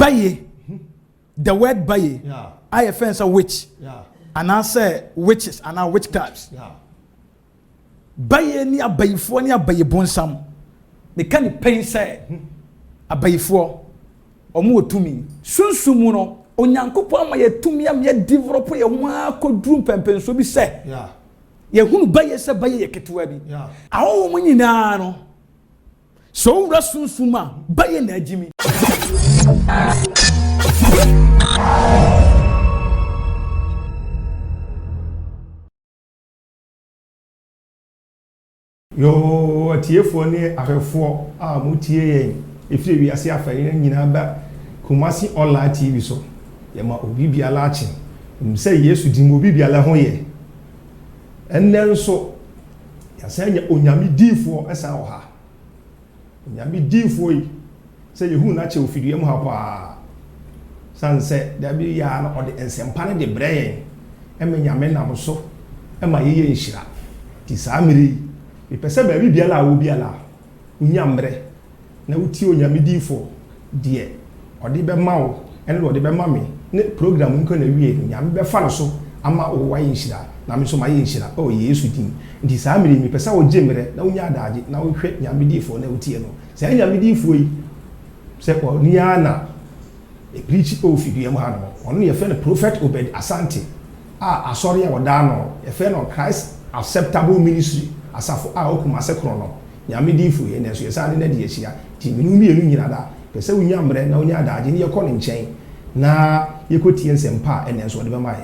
baye the word baye I offense a witch and I say witches and now witchcrafts baye ni abayifo ni abaye bonsam me kan pain say abayifo omo otumi sunsumu no onyankopon ama ye tumi am ye develop ye ho akoduru pempenso bi say ye hunu baye se baye ye ketewa bi awo mo nyina no so wura sunsuma baye na agimi yo atiefo ne ahwefo a mutie yen efire wi ase afanye nyina ba Kumasi online TV so yema obi biala achi mse Yesu di mo obi biala ho ye enne nso ya sanya onyame difo esa wo ha onyame difo yi se yehu na che ofidue mu ha pa sanse da bi ya na ode ensempa ne de breyen nyame nam so ema yeye nhira ti samiri bi pese ba bi biala wo biala unyambre na uti onyame difo de odi be mawo ene odi be mame ne program nko na wie nyame be fa no so ama o wa yinhira na me so ma yinhira o Yesu din ndi sa mere mi pesa o jemere na unya adaje na wo hwe nyame difo na utie no se nyame difo yi se ko ni ana e preach o fidue mu ha no ono ye fe no prophet Obed Asante asori a woda no ye fe no Christ Acceptable Ministry asafo okuma se kro no nyame difo ye na so ye sa ne na de yehia ti minu mienu nyina da pese unya mbre na unya adaje ni yekọ ne nchen na yekotie nsempa ene nso de be mai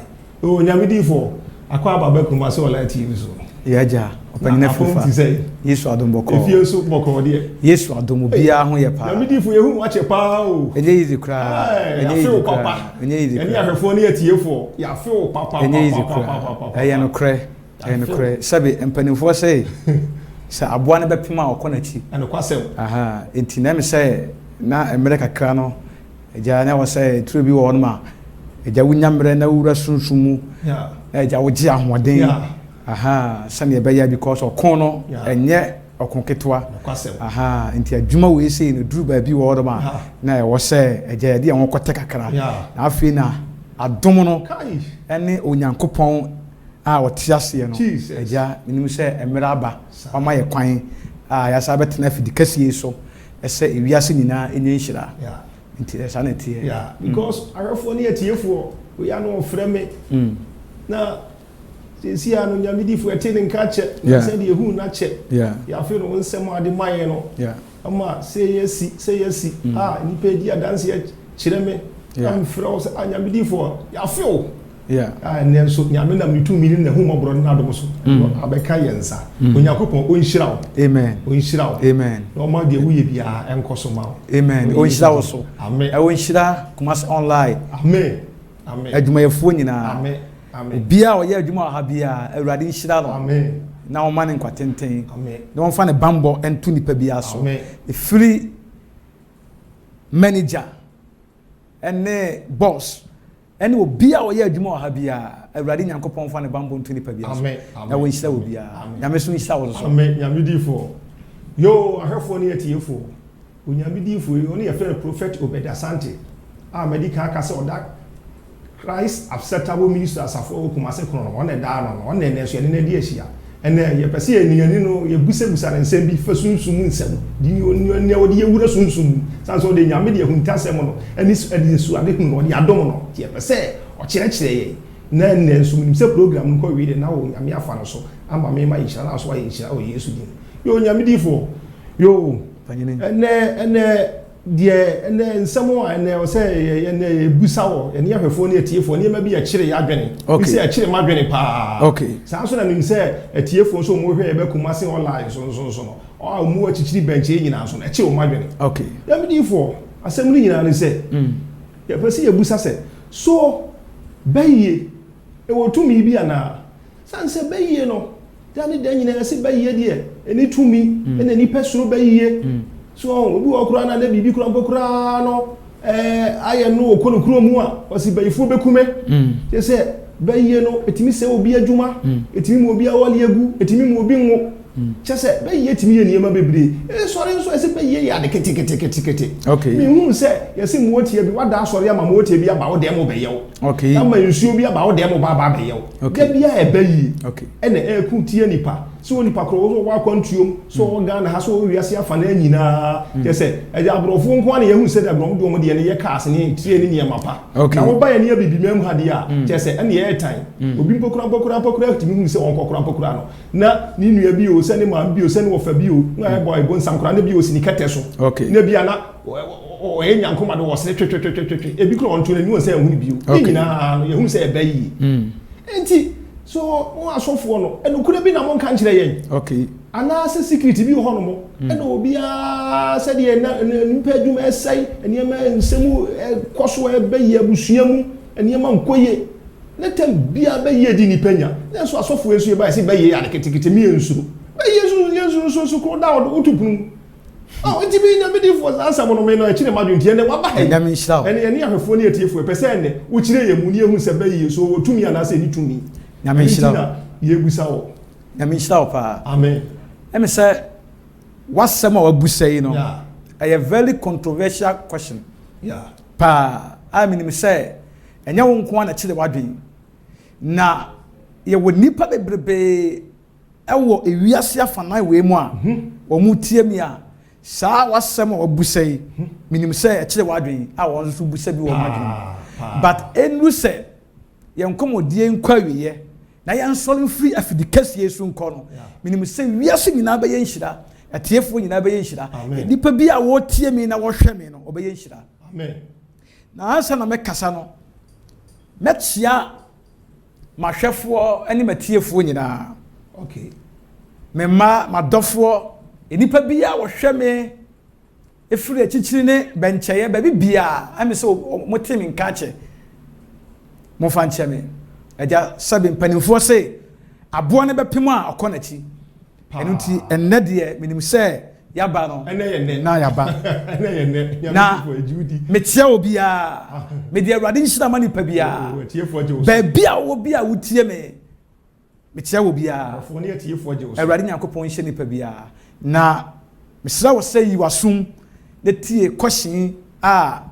o nyame difo akwa baba kuma se wala TV so yaja opanyina fufa Yesu adom boko efie so boko de Yesu adom bia ho ye pa nyame difo yehu wache pa o enye yizi kra enye yizi papa enye yizi enye ahwefo ne yetiefo ya fe o papa enye yizi kra eye no kre sabe empanimfo se sa aboa ne bepema okona chi ene kwasem aha enti na me se na America kra no eja na wo say true bi wo no ma eja wunyamre na wura sunsumu eja wo ji ahoden aha sane e beya because okon no enye okon ketwa aha nti adwuma we say no duru ba bi wo no ma na e wo say eja de won kote kakra na afi na adom no ene onyankopon a wo tiase no eja minim say emra ba ama ye kwan ya sa betena fidi kasie so ese ewiase nyina enye nhira nti esa na tie because arafo ne atiefo we ya no freme na sisi anu nyame difo etene nka che na se de ehu na che ya fe no nsem ade maye no ama say yes nipa di adanse ya kireme am frɛ se nyame difo ya fe o ne so nyame na mitu million na hu mobro na adom so abeka yensa onyakopon onhyira wo amen onhyira wo amen no ma de wuye bia enkoso ma amen onhyira wo so amen onhyira Kumasi online amen amen adwumayefo nyina amen amen bia o ye adwuma ha bia awurade nhyira no amen na o ma ne kwatenten amen na won fa ne bambo ento nipa bia so amen free manager ene boss ene obia o ye adwuma ha bia awurade nyankopon fa ne bambo ento nipa bia so na won hyira obia nyame so nhyira wo so amen nyame difo yo ahwefo ne atiefo onyame difo oni ye fe prophet Obed Asante medical kase oda Christ Acceptable Ministry asafo Kumasi kro no one da no one ne so ne di ahia ene ye pese ye niani no ye busebusa ne nsem bi fasunsumu nsem di ni ne wodi ye wura sunsumu sanso de nyame de huntasem no eni su ade hu no de adom no ye pese o kire ye na ne nsum se program no ko wi de na wo nyame afa no so ama me ma yishira na so yishira o Yesu din yo nyame difo yo ene die ene nsemo ene o se ene busawo ene ahwefo ne atiefo ne ma bi ya kire ya adwene bi se ya kire ma adwene pa sa so na nim se atiefo so mo hwe e be Kumasi online so no o mu achichiri benche nyina so na e kire o ma adwene ya mi difo asem ni nyina ne se ya pese ya busa se so baye e wo tumi bi ana sanse baye no dani dan nyina se baye de eni tumi ene ni pesuro baye so obi okura na bibi kura mbokura no aye no okonu kura mu a wasi bayifo bekume je se baye no etimi se obi adwuma etimi mu obi awale agu etimi mu obi ngo Just say, be yet me and Yama Baby. Sorry, so I said, be ye at the kitty. Okay. Me who say, yes, in what you what that's sorry, I'm what you be about them obey you. Okay. I'm you should be about them or Baba you. Okay. Be a bay. Okay. And the air could tear nipa. So nipa cross walk on to so Ghana has all we are seeing Fanina. Yes, I have brought phone one who said I'm going to do the other cast and training your mappa. Okay. I will buy a near baby mem had ya. Just say any airtime. We'll be pokra to me who say Uncle Crampocrano. Now, Ninu Bio, send him a bio, send off a bio. My boy, born some grand bios in the Cateso. Okay. Nebiana or any young command was a big on to the new and say, who say a bay. So, what so for and could have been among country. Okay. And I said secret to be honorable. And Obia said, Pedum essay, and your man Semu Cosway Bay Busiamu, and your man Quay. Let them be a bay dini penya. That's what software you buy, say bay and get me and so. Bay so called out Utupum. Oh, it's been a bit for answer one of men or chin about you, and what by them is and any other phone here for a percent, which they who say bay so to me and I say to me. Yamisha, Yebusa. Yamisha, amen. Let me say, what's some of what say, you know? A very controversial question. Yeah. Pa, I mean, say, and you won't want to chill what doing. Now, you would nip up a baby. I will a reasia for my way more. Or mutia. Sa was some of what say, meaning say, a chill what doing. I want to be said, but Andrew said, young come with the inquiry. Na yan solve free afi the case yesu nko no minim say wiase nyina be yenhira atiefo nyina be yenhira nipa bi a wo tie mi na wo hwe mi no obe yenhira amen na ansa na mekasa no metia mahwefo ani matiefo nyina okay memma madofo nipa bi a wo hwe mi efiri achichiri ne bencheye ba bi bia am say mo temi nka che mo fa nche mi eja sabi mpanimfo se abo ne bepem a okonachi enuti enne de minim se yaba no na yaba na metia obi a me de awrade nhira mani pa bia ba bia wo bia wutie me metia obi a awrade nyankopon hye ni pa bia na mesra wo se yi wasum de tie question a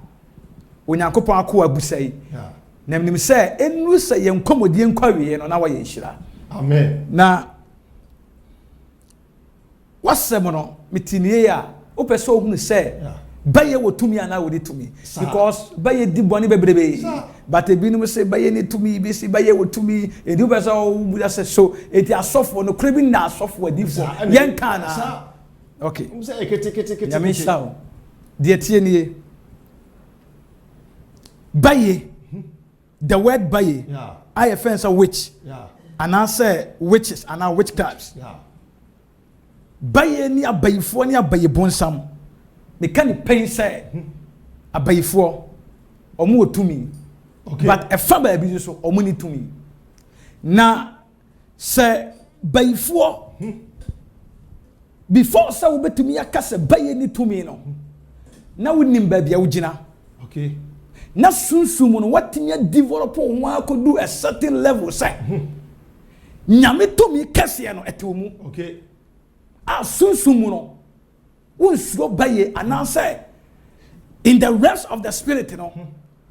onyankopon akọ abusai na mnim se enu se ye nkomodi nkwawe no na wa ye nhira amen na wasem no mitinie ya opese ohunu se baye wotumi ana wodi tumi because baye di boni bebrebe but ebinum se baye ni tumi bi se baye wotumi edi opese o se so eti asofo no krebi na asofo adifo yen kana okay umse ekete ya mishawo de tie nie baye the word baye I offense a witch and I say witches and now witchcrafts baye ni abayifo ni abaye bonsam me kan pen say abayifo omo otumi but e fa ba bi so omo ni tumi na say bayifo before say wo betumi akase baye ni tumi no na wonim ba bia wo gina okay na sunsum no watimi develop won akodu a certain level say nyame tumi kase no etomu okay a sunsum no wonsuro baye ananse in the rest of the spirit no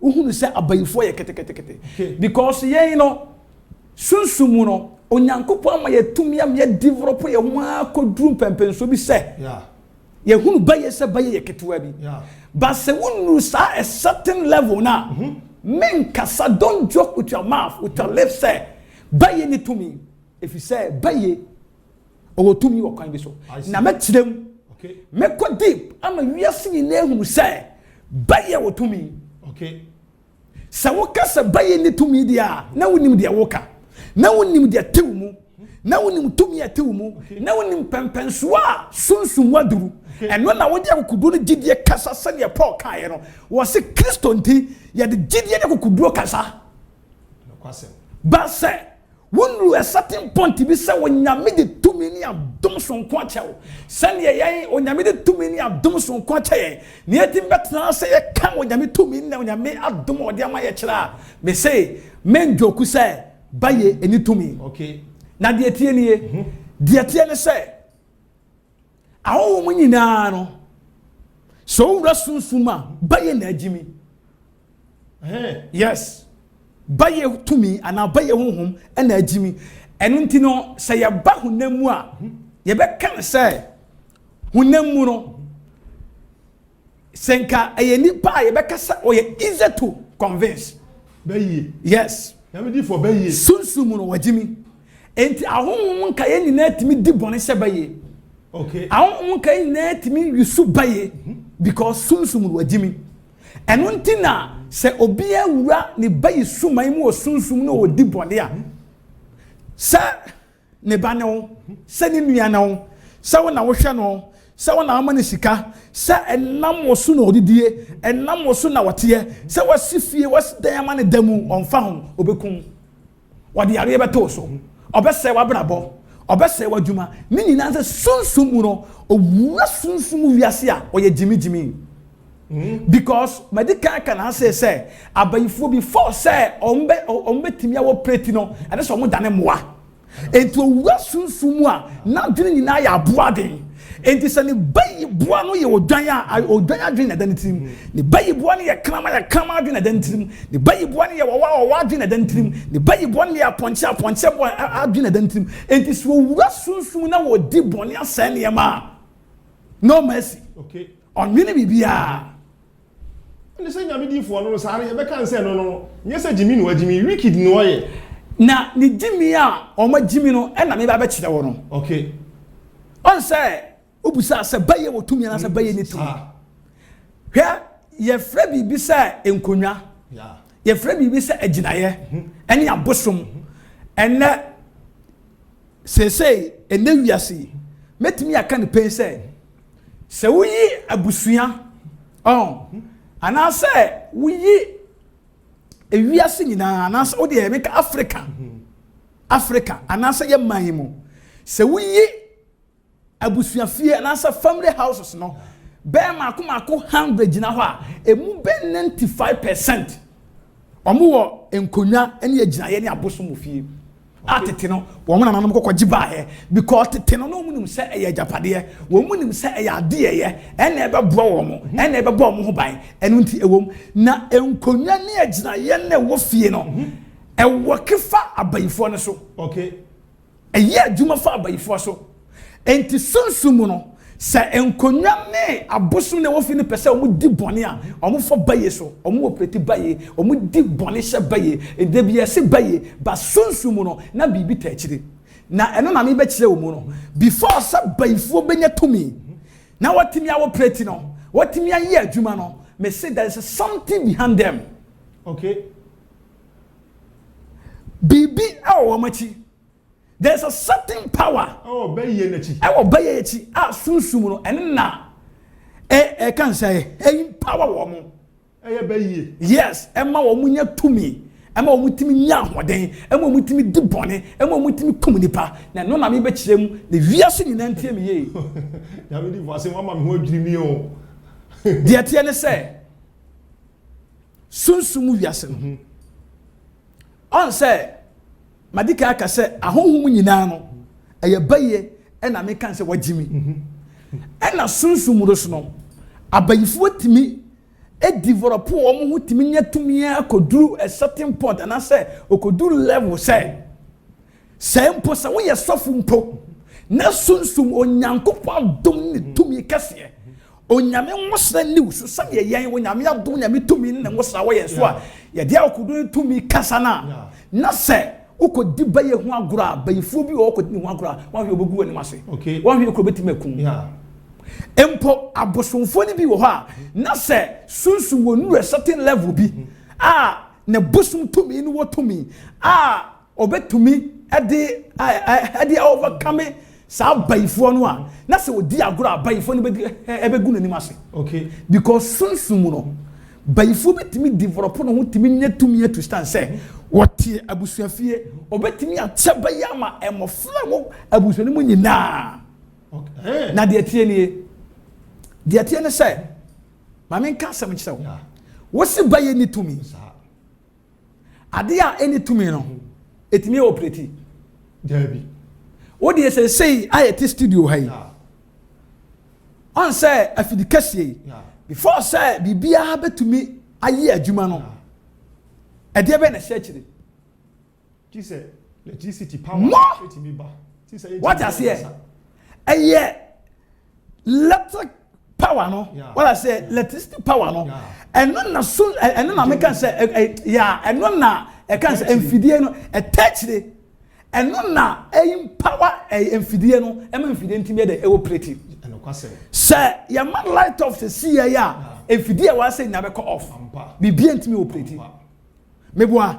uhunu say abayifo ye kete because ye no sunsum no onyankopon ama ye tumi am ye develop ye ho akodu pempenso bi say ye hunu baye say baye ye ketewa bi but say wonu sa a certain level na men kasa don't joke with your mouth with your lips say baye ni tumi if you say baye o tumi wo kan bi so na metirem okay meko deep ama wiase ni na ehunu say baye wo tumi okay sa wo kasa baye ni tumi dia na wonim dia wo ka na wonim dia tewmu na wonim tumi atewmu na wonim pempenso a sunsum waduru eno na wodi akukudu no gidie kasa sane Paul kan no wo se Kristo nti ye de gidie ne akukudu kasa no kwase ba se wonu a certain point bi se wonyame de tumi ni adom so nko achew sane ye wonyame de tumi ni adom so nko achew ne eti betena se ye kan wonyame tumi ni wonyame adom ode ama ye kira me say men joku se baye eni tumi okay na de tie ne ye de tie ne se awo mu nyina no so wura sunsuma baye na agimi yes baye tumi ana baye honhom na agimi eno ntino se ye ba honamu a ye be kan se honamu no senka ayeni pa ye be kasa o ye easy to convince baye yes yami di for baye sunsumu no wagimi enti ahonhom nka ye nyina timi di bone se baye okay ahonhom nka ye nyina timi yusu baye because sunsumu no wagimi eno ntina se obia wura ne bayi suman mu osunsum no odi bone a se ne ba ne wo se ne nua ne wo se wo na wo hwe no se wo na amane sika se enam wo su na odidie enam wo su na wote se wasifie wasdan amane damu onfa ho obekum wode yare beto so obese wabrabo obese wadwuma ne nyina se sunsum mu no owura sunsum wiase a oye jimi because medical can say abayifo before say ombe timia wo preti no ade so mo dane moa enti owura sunsumu a na dwene nyina ya aboa den enti se ne bayi boa no ye odwan a odwan adwene na danitim ne bayi boa no ye krama adwene na danitim ne bayi boa no ye wawa adwene na danitim ne bayi boa no ye aponche boa adwene na danitim enti so owura sunsumu na wo di bone asane ye ma no mercy okay on mini bibia ne se nyame di fo no sare ye be kan se no nye se jimi no wajimi wicked no ye na ni jimi a o ma jimi no e na me ba be kire wo no okay on say obusa se baye wo tumi na se baye ni tumi hwe ye fra bibi se enkonwa ye fra bibi se aginaye ene abosom ene sesei ene wiase metimi aka ne pen se wuyi abusua anase wuyi ewiase nyina anase odi e meka Africa anase ye manhimu se wuyi abusua fie anase family houses no be mako 100 gina ho a emu be 95% omo wo enkonwa ene agina ye ne abosom fie atete no wo mona nanom kokko giba he because tete no munim se eye japade wo munim se eye ade ye ene ebe bo wo mo ene ebe bo mo ho ban enu nti ewom na enkonwa ne agina ye ne wo fie no ewo kefa abayifo ne so okay eye adwuma fa abayifo so enti sunsumu no se enkonwa ne abosom ne wo fie ne pese o mu di bone a o mu fo baye so o mu operate baye o mu di bone hye baye de bia se baye ba sunsumu no na bibi ta akire na eno na me be kire wo mu no before sa bayifo benya tumi na watimi a wo operate no watimi aye adwuma no me say there is something behind them okay bibi awo machi there's a certain power baye na chi baye chi a sunsumu no eno na kan say power wo mo baye yes ema wo munya tumi ema wo mutimi nya hoden ema wo mutimi di bone ema wo mutimi kum nipa na no na me be kirem na wiase ni nantie me ye ya me di voice mama me ho adwiri mi o de atie ne say sunsumu wiase no on say madika aka say ahonhum nyina no eye baye ena me kan say wagimi ena sunsumu do so no abayifo timi develop wo ho timi nya tumi akoduru a certain point and I say okoduru level say mpo say wo yesofu mpo na sunsum onyankopɔ adom ne tumi kase onyame nwosra ni so sabe yan onyame adom nyame tumi ne nwosra wo ye so a ye dia okoduru tumi kasa na say ukodi baye ho agora bayifo bi wo okodi ho agora wa hwe obogu ani mase wa hwe okrobeti makum empo abosomfo ni bi wo ha na se sunsun wonu a certain level bi na bosum tumi ni wo tumi obetumi ade overcome sa bayifo no a na se odi agora bayifo ni ebegu nani mase okay because sunsun no bayifo betimi develop no ho timi nya tumi to stand say wotie abusuafie obetimi ache bayama emofra wo abusuani mu nyina okay na de tie ne say mame nka asem kire wo wosi baye ni tumi ade a eni tumi no etimi operate dabi wo de say ayete studio hai on say afidi kese before say bibia betumi aye adwuma no e de be na church Jesus electricity power etimi ba what I say electric power no what I say electricity power no and no na so and no make say yeah and no na e kan say emfidie no e touch and no na power emfidie no e ma emfidie ntimi de e operate say your man light off the see ya emfidie wa say na be call off bibia ntimi operate meboa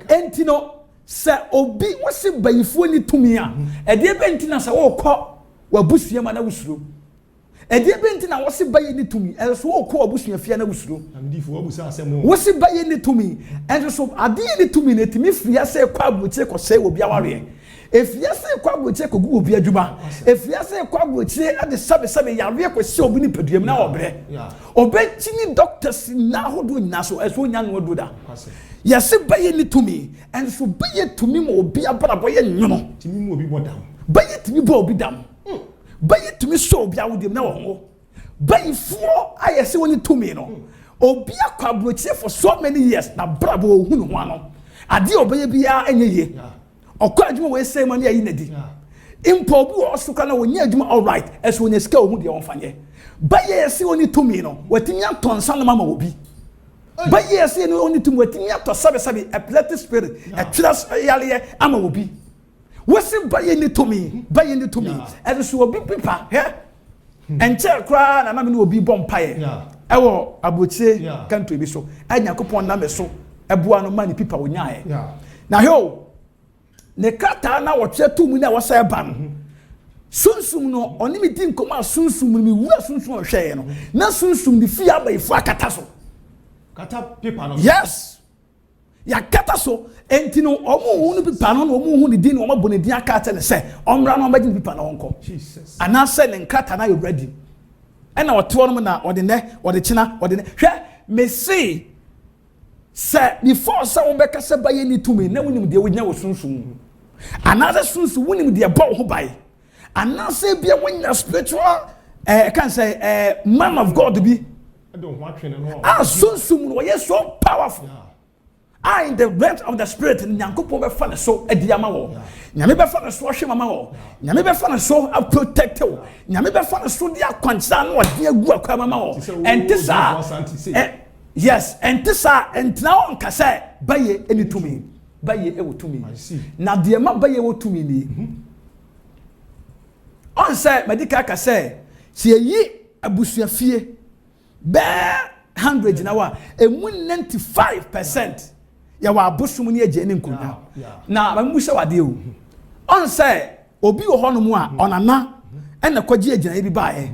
enti no say obi wose bayifo ni tumi a e de be enti na say wo kɔ wabusua ma na wusuro e de be enti na wose bayi ni tumi e so wo kɔ wabusua fia na wusuro amdifo wabusa asem wose bayi ni tumi and so ade ni tumi na timi fia say kwa abuche kɔ say obi aware efia say kwa abuche kɔ gu obi adwuma efia say kwa abuche ade sabe yare kɔ say obi ni paduam na obre obetimi doctors na hodo nyina so e so nya no do da yesi baye ni tumi and so baye tumi mo obi abara boye nyono timi mo obi bodam baye tumi bo obi dam baye tumi so obi awudem na wo baye fuo ayese woni tumi no obi akwabroche for so many years na brabo ohunu ho ano ade obaye bia enyeye okwa adwuma we say man ayi nadi impo obi osuka na wonya adwuma all right eso wonya sika ohu de wonfanye baye yesi woni tumi no watinya tonsa no mama obi but yes, you only to what you have to sabe epileptic spirit, a trust yale ama obi. What's it buy any to me? Buy any to me. As so big people, yeah? And tell cry and I will be bomb pie. Ewo abuche country be so. And yakupon na so. Ebuano money people will nyae. Now yo, ne kata na watche 2 million was say ban. Sunsum no onimi din koma sunsum mi wu sunsum hwe no. Na sunsum di fia ba ifu akata so. Kata paper no. Yes. Ya kata so enti no omo hu no paper no omo hu ni din omo bo ni din akata ne se omra no omagin paper no onko. Jesus. Ana se ne nkata na you ready. E na oto no na ode china ode ne hwe me see se before se wo beka se baye ni tumi na wonim de wonya wo sunsum. Ana se sunsum wonim de ba wo ho bae. Ana se bia wonya spiritual can say man of God be sunsum no yes so powerful. In the realm of the spirit nyankopon be fa ne so adiama wo nyame be fa ne so hwe mama wo nyame be fa ne so protect wo nyame be fa ne so dia kwansa no ode agu akwa mama wo entisa yes entisa entina on ka say baye eni tumi baye e wo tumi na de ma baye wo tumi ni on say medical ka say si eyi abusuafie be 100 na wa emu 95% ya wa abosum ni eje ni nkonya na mamusha wade o on say obi wo hono mu a onana ena kwaji ejina bi baaye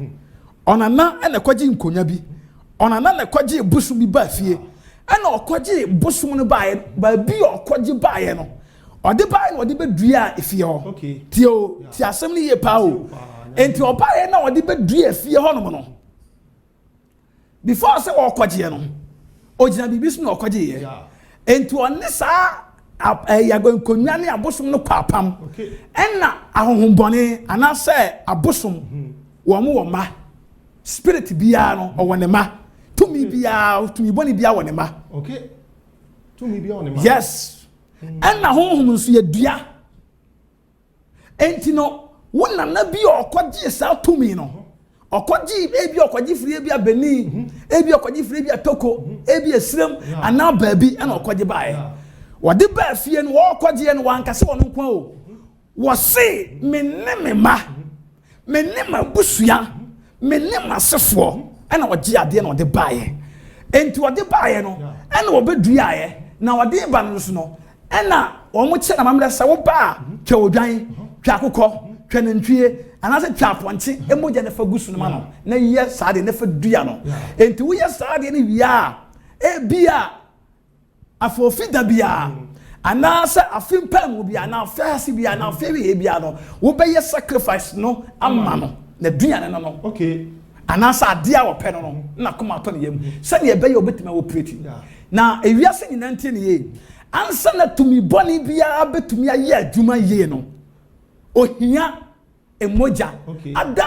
onana ena kwaji nkonya bi onana na kwaji bosum bi ba fie ena okwaji bosum no baaye ba bi okwaji baaye no ode baaye no ode bedua efie ho ti asem ni ye pa o enti obaaye na ode bedua efie ho no no before say okwaji no ojina bibi so na okwaji ye enti onne saa yago nkonwa ne abosom no kwapam enna ahohombone ana se abosom wo mo wo ma spirit bia no owone ma tumi bia tumi boni bia wone ma tumi bia wone ma yes enna hohom nso ye dua enti no wona na bia okogie saa tumi no okogi ebi okogi firi ebi abeni ebi okogi firi ebi atoko ebi esrem ana baabi ana okogi baaye wode ba fie no okogi no wankase wono kwa o wo se meneme ma busua menema sefo ana ogi ade na ode baaye enti wode baaye no ana obeduaye na wode ba no so no ana omo che na mamre se wo ba twa odwan twa akokɔ twa nantwie anase twa ponche emoja ne fa gusu no ma no na ye saade ne fa dua no enti wo ye saade ne wia bia afofi da bia anase afimpam bia na afasi bia na afewe bia no wo be ye sacrifice no amma no na dua ne no anase ade a wo pɛ no na koma to ne yam se ne be ye obetima wo preti na ewiase nyina ntie ne ye ansa na tumi boni bia betumi aye adwuma ye no ohia emoja ada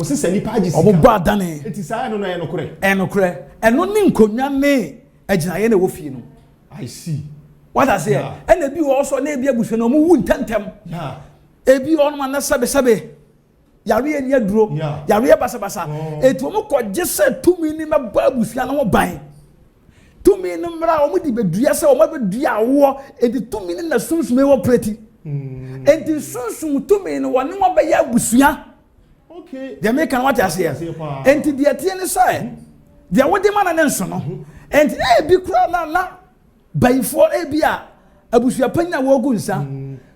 o se sani pa agisi obo ba dane eti saa no na enokure eno ni nkonya ne aginaye na wo fie no I see what I say ena bi wo so na ebi abuhwe no mo wu ntantem ebi ono ma na sabe yare eni aduro yare basa etu mo koje se tumi ni maba abuhwe no ho ban tumi ni mra o mo di bedua se o ma bedua wo edi tumi ni na sunsume wo preti edi sunsum tumi ni wo ne mo ba ya abuhwe okay they make what I say enti de tie ni sai de wo de mana ne nso no enti bi kura la bayifo bia abuhwe panya wo gu nsa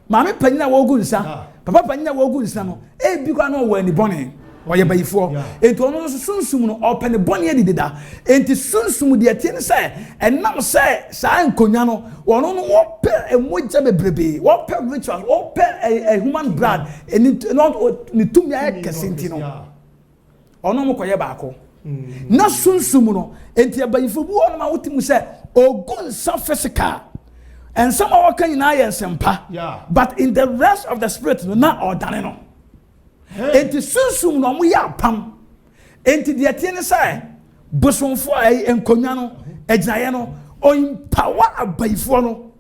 maame panya wo gu nsa papa panya wo gu nsa no bi kwa no wo ani bone oye bayifo enti ono so sunsum no open bone adi dida enti sunsum de atie ne say enam say saa nkonya no ono no wo pe emoja bebrebe wo pe ritual wo pe a human blood eni not ni tumi aye kesenti no ono mo koye baako na sunsum no enti abayifo bu ono ma wotimu say ogun sa physical and some of our Kenya sempa but in the rest of the spirit no na ordane no enti sunsum no mo ya pam enti de atie ne say bosonfo enkonya no aginaye no o empower abayifo no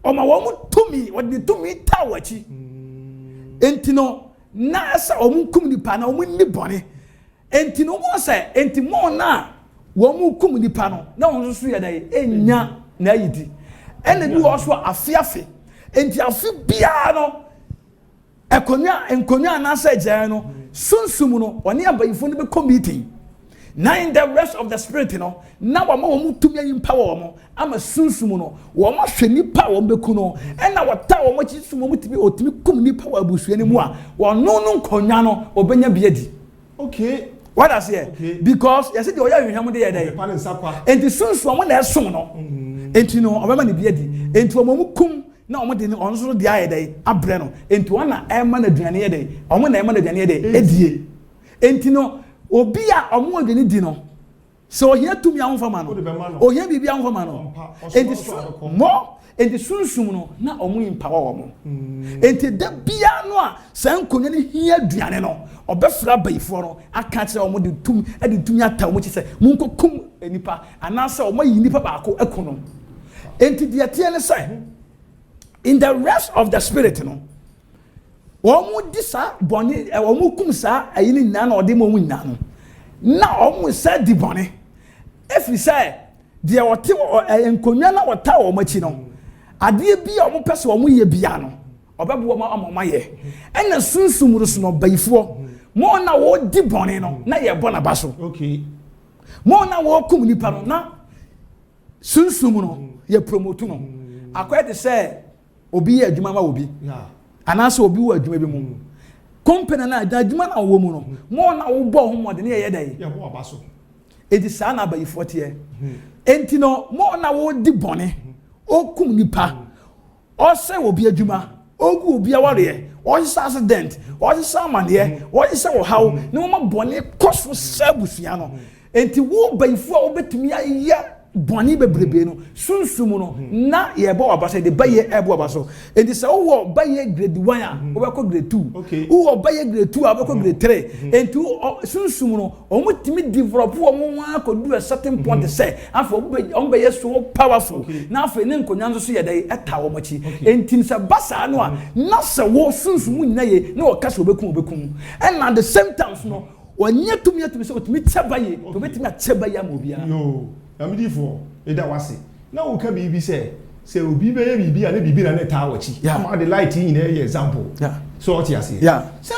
o ma wo mo tumi wo de tumi tawachi enti no na asa o mo kum nipa na o mo ni bone enti no mo say enti mo na wo mo kum nipa no na won so ye dai enya na yidi ene bi wo so afiafe enti afi bia no enkonya na say je no sunsum no oni abayifo no be committee na in the rest of the spirit no na wa ma wo tumi empower wo ama sunsum no wo ma hwe nipa wo be ku no ena wata wo ma chi sum wo tumi otumi kum nipa wa busua ni mu a wo no nkonya no obenya biadi okay what I say because you see the oya hwehwam de ye dai enti sunsum mo na esom no enti no obema ne biadi enti wo mu kum na omo de on so de aye dai abre no enti wana e ma na aduane ye dai omo na e ma na aduane ye dai edie enti no obi a omo aduane di no so ohia tumi ahofama no ohia bibi ahofama no enti mo enti sunsum no na omo empower wo enti da bia no a san konya ne hia aduane no obefra bayifo no aka kire omo de tumi ata omo chi se munkokum enipa anasa omo yi nipa baako ekono enti de atie ne sai in the rest of the spirit no omo disa boni omo kum sa ayini nna na ode mo nna no na omo sa di boni if we say de wote enkonwa na wota wo machi no ade bia omo pese omo ye bia no obebo mo amaye ena sunsum rusu no bayifo mo na wo di boni no na ye bona baso okay mo na wo kum nipa no na sunsum no ye promote no akwede say obi ye adwuma ma obi anase obi wo adwuma bi mu company na adwuma na wo mu no mo na wo bo ho mode ne ye dai ye bo abaso edi sa na bayifo tie enti no mo na wo di boni okum nipa o se obi adwuma ogu obi aware o se accident o se amane o se wo hawo ne mo boni koso sabusua no enti wo bayifo a wo betumi aye boni bebrebe no sunsum no na ye bo abaso de baye ebo abaso enti se wo baye grade 1 a wo be ko grade 2 wo baye grade 2 a wo be ko grade 3 enti sunsum no o mutimi develop wo mo wa ko do a certain point say afo o be so powerful na afo ne nkonya nso ye dai eta wo machi enti se basa no a na se wo sunsum nyina ye na wo kasa obekum and at the same time no wanya tumi se otumi tsebaye to betimi atsebaye amobia yo amidifo eda wase na wo ka bibi se obi be ye bibi na bibi na ne ta wachi ama the light yin na example so what you say se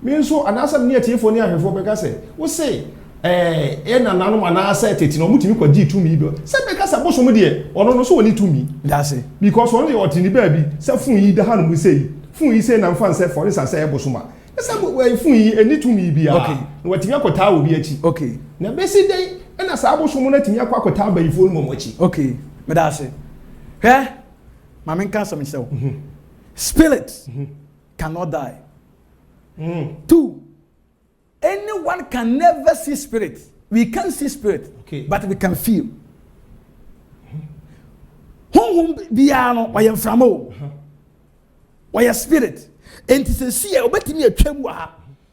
me nso anasam ne atiefo ne ahwefo be ka se wo se e na nanu mana se teti no mutimi kwaji tumi bi se be ka sa boso mu de ono no so woni tumi that's it because one dey otini ba bi se fun yi da hanu mu sei fun yi se na mfa se for instance e boso ma se we fun yi eni tumi bi a no watimi akota obi achi okay na besi dey ena sa aboso mu na timi akota abayifo mu mochi okay me da se he ma men kan some say spirit cannot die. 2, anyone can never see spirit. We can't see spirit, but we can feel. Hum biano wa yemframo. Wa ya spirit. Enti se see e obetimi atwam wa.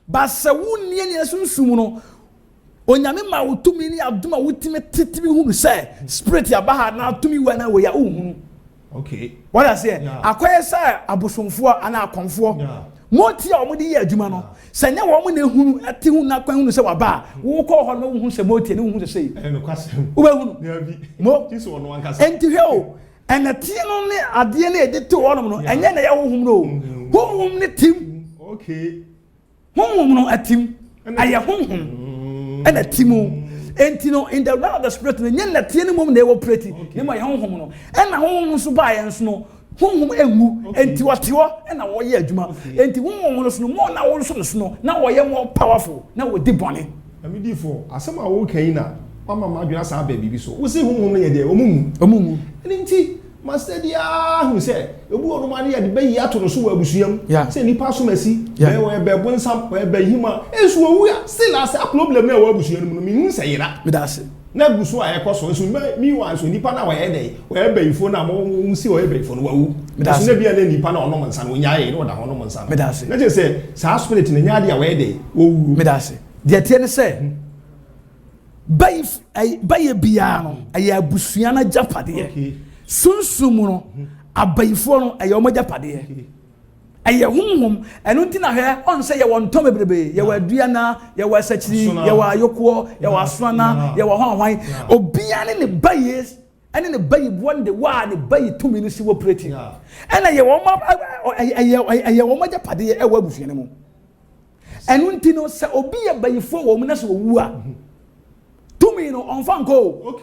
Ba se wunnie ne sunsum no. Onyame ma wotumi ni aduma wotimi titimi hunu se spirit ya baha na atumi wa na we ya ohunu. Okay. What I say? Akoye say abosomfo ana akonfo. Moti a omudi ye adwuma no se nya wo mo na hunu ati hunu na kwan hunu se waba wo ko ho no hunu se moti ne hunu se sei no kwasem wo ba hunu na bi mo ti so no ankasa enti he o enati no ne ade na edete wo no enye na ye wo hunu no hunu ne tim okay hunu no atim aye hunu ena timu enti no in the realm of the spirit no nya na tie ne mom na e operate ne ma ye hunu no ena hunu so ba ye nso no honhom engu enti watewo na wo ye adwuma enti honhom no so no mo na wo so no na wo ye more powerful na wo di bone amidifo asema wo kan na mama madwena sa ba bibi so wo se honhom no ye de omumu enti master dia hu se obu onu mane ye de bayi ato no so wa abusuam se nipa so masi e wo be bonsam wo be hima esu owu ya still as a problem na wo abusuam no mi hu se yira me da se na guso a ekoso so mi wan so nipa na wo ye de wo be ifo na mo si wo be ifo no wawu so na bia na nipa na ono monsa no nya ye no da ono monsa me da se na je se sa spirit na nya de a wo ye de wo wu me da se de tie ne se bayi bia no aye abusua na japade sunsum no abayifo no aye omo japade aye honhom eno ntina hwe on se ye won tom bebrebe ye wadua na ye wasachiri ye wa ayoko ye wa asona ye wa hwanhwan obia ne bayi ene ne bayi bonde wa ne bayi tumi no si wo preti ena ye wo aye wo japade e wa abusua ne mu eno ntino se obi ye bayifo wo mu na se owu a tumi no onfanko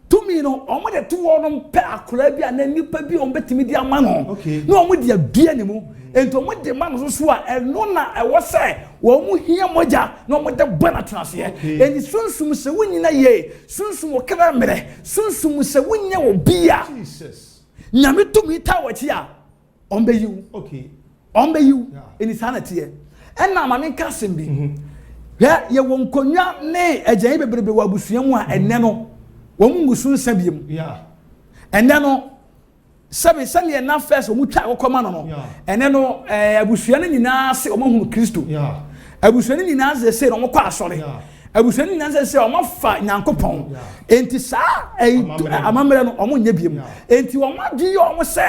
tumi no omo de to wono pe akora bi ana nipa bi on betimi di ama no na omo de adua ne mu ento omo de ma no so a eno na ewo se wo mu hia moja na omo de bana trase eni sunsum se wunyina ye sunsum wo kra mere sunsum se wunya wo bia Jesus nyame tumi ta wachi a ombe yiwu ombe yiwu eni sanate ena ma me kasem bi ye won konwa ne agyan bebrebe wa busuam a enne no wo mungusu nsabiem enne no sabe sane na first wo mutwa akokoma no enne no abusua ne nyina se o mahunu Kristo abusua ne nyina ze se no kwa asore abusua ne nyina ze se o mafa nyankopon enti sa amamre no o munya biem enti wo madwi o mo se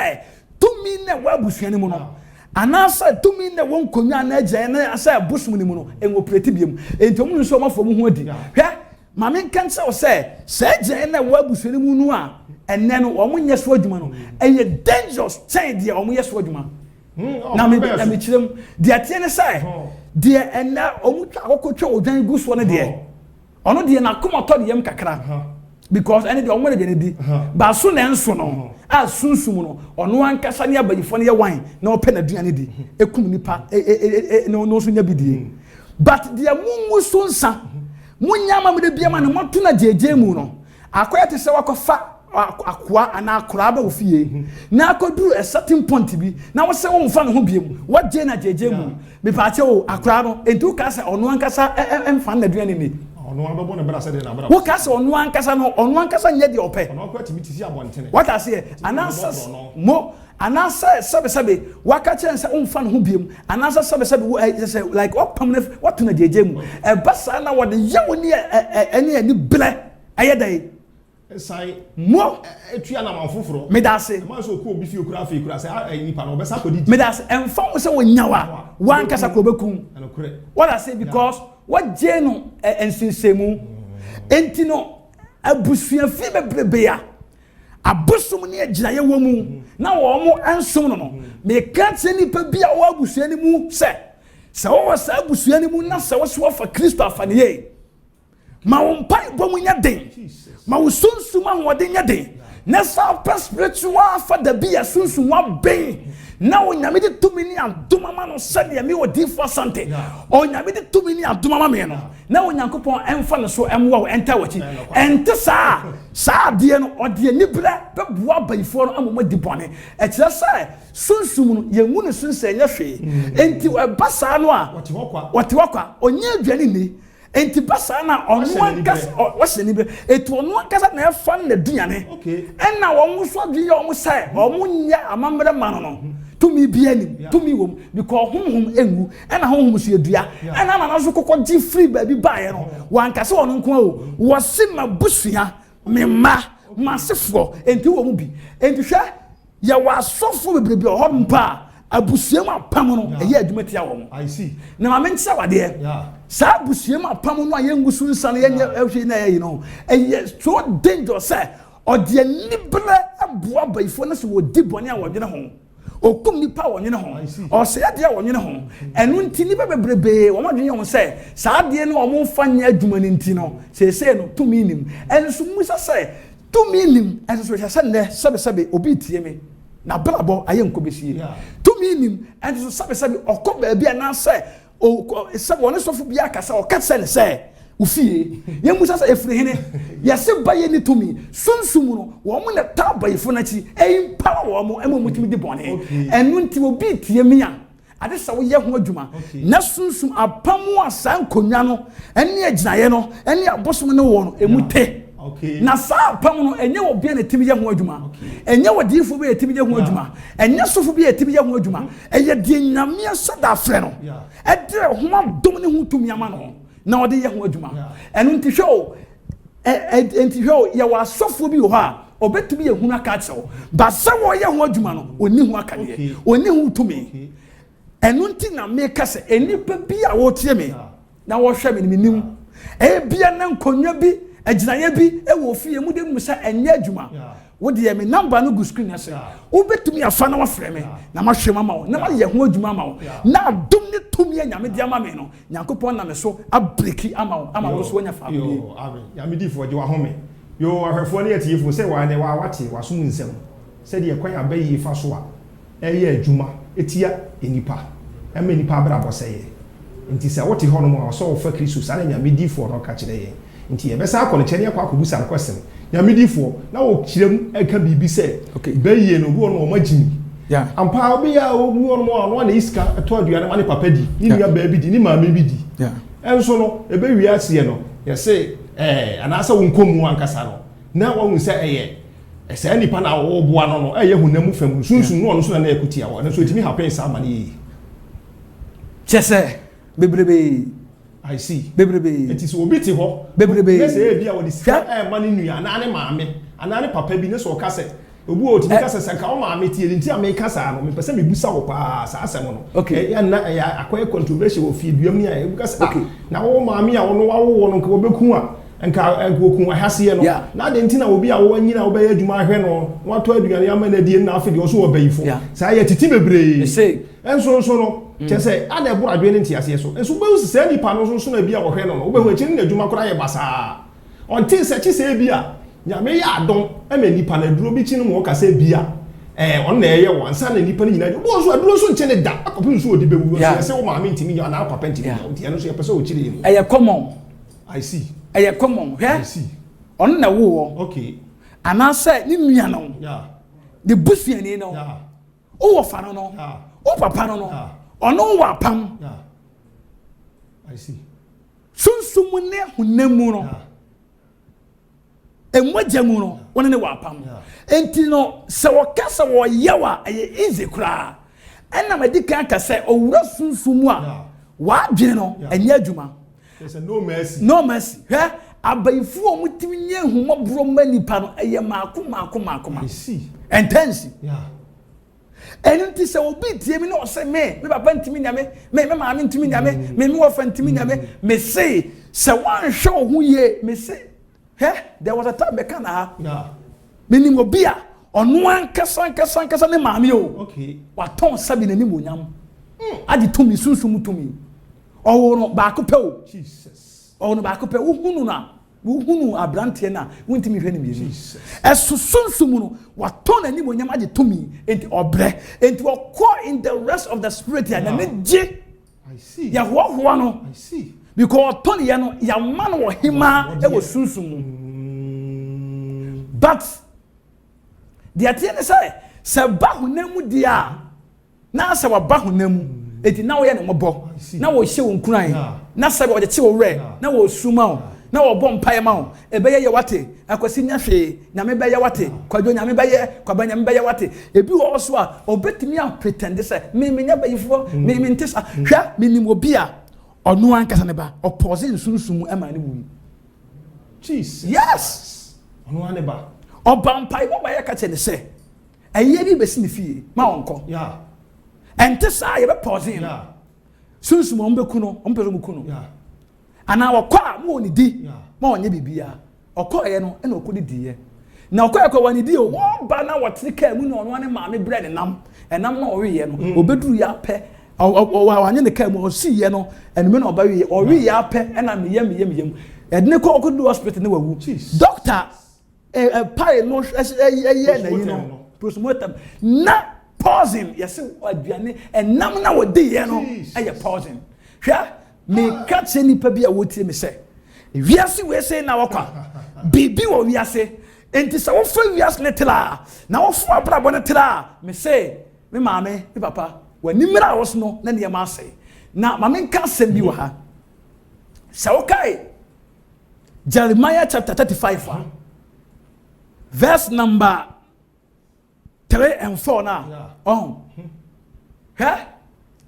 tumi ne wa abusua ne mu no anasa tumi ne won konwa na agyan na asa busum ne mu no enwopreti biem enti omu nso mafo mu ho adi hwe ma men kan se o se agyan na wa abusua ne mu no a enne no omu nya so adwuma no eye dangerous change dia omu yeso adwuma na me kirem dia tie ne sai dia enna omu twa akokotwa odwan guso ne de ono de na komoto de yem kakra because any de omu ne de di ba so na enso no a sunsum no ono ankasa ne abayifo ne ye wan na ope na duane di ekum nipa no so nya bidie but dia mungu sunsa munya ma de bia ma ne moto na jeje mu no akoya te se wakofa akwa ana akora ba ofie na akodu a certain point bi na wo se wo mfa ne ho biem waje na jeje mu me pa che o akora no entu ka se ono ankasa emfa na duane ni ono ababo na bra se de na bra wo ka se ono ankasa nye de ope ono akwa timitisi abontene what I say anasa mo anasa sabe waka chense umfa ne ho biem anasa sabe like what to na jeje mu e basa na wode yewoni ene ble ayedai sai mo etua na manfoforo me da se ma so ko obi fi okura fi okura se nipa na obesa ko di me da se emfa wo se wonyawa wan kasa ko bekum what I say because what jeno ensinsemu entino abusua fi bebrebe ya abusum ne agina ye womu na wo mo ansom no me ka tse nipa bia wo abusua ne mu se wo sa abusua ne mu na se wo so fa Kristo afane ye ma wo mpai bo mu nya den ma wo sunsum ahode nya den na sa spiritual fa da bia sunsum wa ben na wo nyame de tumi ni adoma ma no se de me wo di for sante o nyame de tumi ni adoma ma me no na wo nyankopon emfa no so emwa wo enta wachi ente sa de no o de ni bra be boa bayifo no amoma di bone e kire se sunsum no ye mu ne sunsa nya hwe enti e basa no a wote hokwa onye aduane ni enti basa na onu ankasa wose ni be etu onu ankasa na efa na duane enna wo mu so dwe yo mu sai o mu nya amamre ma no tumi biani tumi wom because honhom engu ena honhom so edua ena na so kokodi free baby bae no wankasa ono nko o wose mabusua memma masefo enti wo mu bi enti hwe ya wasofo bebrebe o mpa abusuam apam no eye adwumati a wo mo I see na ma mentsa wade sa abusuam apam no ayengu so nsa na yenye ehwe na ye no eye so dangerous o de libre aboa baifo na so wo di bone a wodwene ho okum nipa wonwene ho o se de a wonwene ho enu nti nipa bebrebe wo madwene ho se sa de no o mo fanya adwuma ni nti no se no tumi nim enso musa se tumi nim enso so se ne sabe obi tie me na brabo aye nko besie to me nim and so sabe okọ bia na say o sabe woni sofo bia akasa o ka say say ufie ye musa say efiri hene ye se baye ni to me sunsum no wo mo na tabaye fo na chi empower wo mo emomutimi di bone enu nti obi tie me a ade sa wo ye ho adwuma na sunsum apamu asan konwa no ene aginaye no ene abosom ne wo no emute na sa pam no enye wo bia na timi ye ho adwuma enye wo difo be timi ye ho adwuma enye sofo be timi ye ho adwuma eye de nyame asada afre no edre ho adom ne ho tumi ama no na ode ye ho adwuma enu nti hwe enti hwe ye wa sofo bi ho a obetumi ye hunu aka kyew ba sa wo ye ho adwuma no oni ho aka de oni ho tumi enu nti na me ka se enipa bi a wo tie me na wo hwe me nim bia na nkonwa bi aginaye bi wo fie mu de musa enye adwuma wo de me number no go screen ase wo betumi afa na wafrɛ me na ma hwɛ mama wo na ma ye ho adwuma ma wo na adom ne tumi anyame de ama me no nyankopɔn na me so abreki ama wo so nya fa yo amen ya me difo je wa home yo ahwɛfo ne yetiefo sɛ wa ne wa wate wasom nsɛm sɛ de kwan abayi fa so a ɛyɛ adwuma etia enipa ɛma enipa abra bɔsɛye nti sɛ wote hɔ no mu a so wo fa Kristo sa na nyame difo no ka kyerɛ yɛ nti yebesa akọ ne kyene akọ akobusa kwesem nyamedifo na wo kirem aka bibi se beye no bu no magimi ampa obi ya obu no na iska to aduane ma ne papa di ni nua ba bi di ni maame bi di enso no ebe wi ase no ye se anasa wo nkomu ankasa no na wo nse ese nipa na wo boa no eye hunamu fam sunsun no so na ekutia wo na so etimi happen sa ma ne chese bebrebe I see. Bebrebe. It is obiti ho. Bebrebe. Let's say bia wo disika money nua anane maame anane papa bi ne so kase obu o timi kase sanka o maame tie nti ame kasa no me pese me busa wo pa sa asem no ya na ya akwai controversy wo fie duam ni a ebu kase na wo maame a wo no wo no nka wo beku a nka okun ahase no na de nti na obi a wo anyina wo be adwuma ahwe no wato aduane ama na die na afi de wo so wo bayifo sa ya titi bebre enso no chese ade buru adwe nti ase so enso be usi se nipa no so na bia wo hwe no wo be hu echi na adwuma kora ye basa onti se chi se bia nyame ya adon ema nipa na duro bi chi no mo ka se bia on na ye wansa na nipa ni nyina wo so aduro so nche ne da akopin so odi bewu so se wo maame ntimi ya na papa ntimi ya onti eno so ye pese wo chiri ni eye common I see eye common he I see on na wo okay ana se ni nua no the busuani no o wo fa no o papa no ono wa pam I see sunsum ne hunamu no emwajamu no wona ne wa pam enti no se wo kasa wo yewa eye easy kra ena medika ka se owura sunsum a wa dwene no enya adwuma there's no mercy he abayifu o mutimi nye humobro manipa no eye maako I see intense enti se obi tie mi no se me papa ntimi nyame me maame ntimi nyame me wo fa ntimi nyame me say se wan hwe ho ye me say there was a time me kana ha me ni mo bia ono ankasa ne maame o waton sabi na ni monyam adi tumi sunsum tumi owo no ba ko pe o Jesus owo no ba ko pe wo hunu abrante na wontimi hwe ni biye eso sunsum no waton na ni monyam adi tumi enti obre enti wo in the rest of the spirit ya na je I see ya ho no I see because ton ya no ya man wo hima e wo sunsum but the atene say ba hunamu dia na say wa ba hunamu eti na wo ye ne mobo na wo hye wo nkuran na say wo de che wo re na wo suma wo na wo bom pae ma wo ebeye ye wate akwasi nya hwe nyame beye wate kwadwo nyame beye kwaba nyame beye wate ebi wo so a obetimi a pretend say me nya bayifo me ntesa hwa me nim obi a ono ankasa ne ba opose nsunsumu ema ne wu Jesus yes ono ane ba obampai bo ba ye ka che ne se eye bi besi ne fie ma wonko ente sa ye be pause no sunsumu ombeku no ompero muku no ana wakwa mo ni di ma onye bibia okoye no e na okodi diye na okoye ko wani di o wo ba na watrika mu no ono ane maame bread nam enam na owiye no obeduru ya pe wanye ne ka mu osiye no enme na obawiye owiye ya pe ena meyem edne ko okudu hospital ne wawu doctor pare no eye na yi no postmortem na pausing yes aduane enam na wodi ye no eye pausing hwa me catch any pa bia wotie me say wiase we say na wakwa bibi wo wiase enti se wo fa wiase ne tela na wo fa abrabo ne tela me say me maame me papa wani mira wo no na ne ma say na maame nka sem bi wo ha se wo kai Jeremiah chapter 35 verse number 3 and 4 now. Oh. Huh?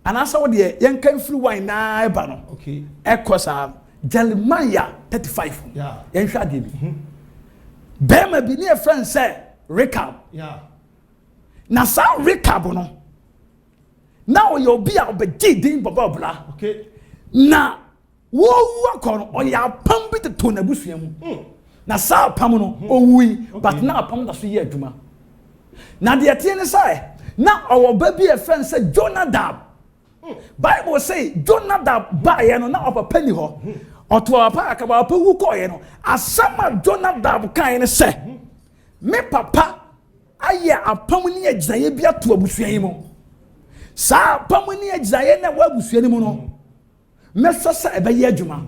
And I saw the young came through wine na ebano. Okay. Ekosa Jeremiah 35. Yeah. Yen hwa de bi. Bema bi ne friend say Recap. Yeah. Na sa Recap no. Now you be a obedi din bobobla. Okay. Na wo akọ o ya pam bi to na busua mu. Na sa pam no owui but na pam da so ye adwuma. Na de tie ne sai na owo ba bi e friend say Jonadab. Bible say Jonadab ba ye no na opapa ni ho. Oto apa akaba apa wu ko ye no. Asama Jonadab kan ne say me papa aye apam ni agizaye bi ato abusua yi mu. Sa apam ni agizaye na wa abusua ni mu no. Mesasa ebaye adwuma.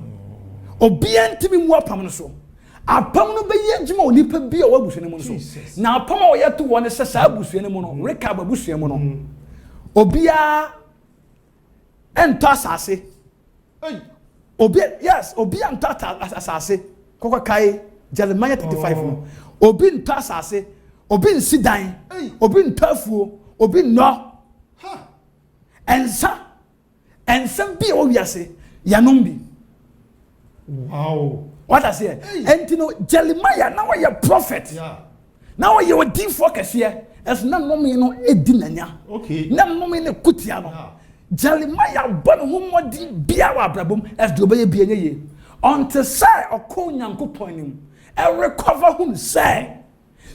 Obi antimi mu apam no so. Apam no be ye adwuma onipa bi a wabusu ne mu no so. Na apam a ye to woni se sa abusu ne mu no, Recap abusu mu no. Obi a ento asase. Obi yes, obi ento asase. Koko kai Jeremiah 35 no. Obi ento asase, obi nsidan, obi ento afuo, obi no. Ensa bi o wiase yanom bi. Wow. What I say? And you know, Jeremiah now you're a prophet. Yeah. Now you're a deep focus here. As no me no edinanya. Okay. No me no kutiano. Jeremiah bon who more di biawa brabum as do be ye. Until say or call Nyankopon him. And recover whom say.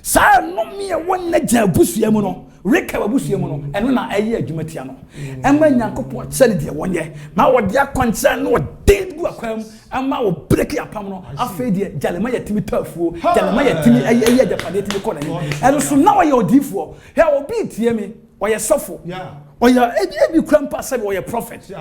Say no me a one neja busu no. Recap abusu no. And when I hear Jumatiano. And when Nyankopon said it 1 year. My what dia concern no dead bu akwam. Ama wo break ya pam no afei de Jeremiah timi tafuo Jeremiah timi aye Japan timi kona ni eno so na wo odifo he obi tie me oye sofo oye ebi krampa se oye prophet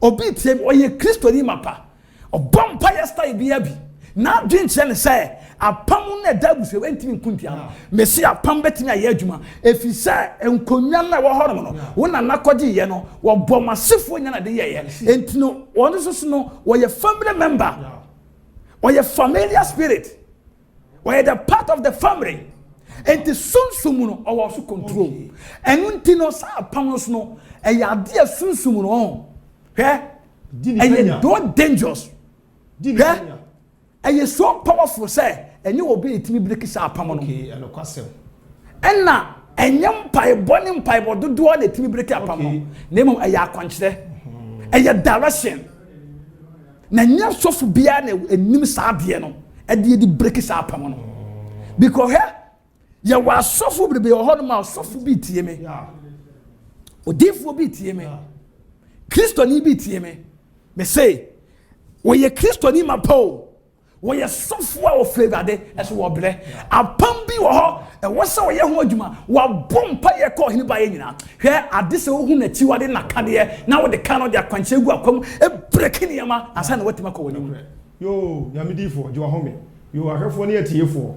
obi tie me oye Kristo ni mapa obompa ya style bi abi na dwen chen se apam na dabuse wentimi nkuntia no me se apam betimi aye adwuma efi se enkonwa na wo horom no wo na nakodi ye no wo bomasefo nya na de ye entino won so no wo ye family member wo ye familiar spirit wo ye the part of the family enti sunsum no o wo so control enu ntino sa apam no e ya de sunsum no he e do dangerous and you so powerful say and you will be it me break sa apam no okay and kwasem enna enyam pai bonim pai bodo do na timi break apam no nemo aya akwankyere aya direction na nya sofu bia na enim sa ade no e de break sa apam no because here ya wa sofu brebe ho no ma sofu bi tie me odifo bi tie me Kristo ni bi tie me say we ye Kristo ni mapo we ye sofu a favor de eso wo bre apam bi wo ho e wo se wo ye ho adwuma wa bompa ye ko hini ba ye nyina hwe ade se wo hu na chi wade na kade na wo de ka no de akwanche gu akwam e break ni yama asa na watima ko woni yo nyamedifo je wa home yo ahwefo ne atiefo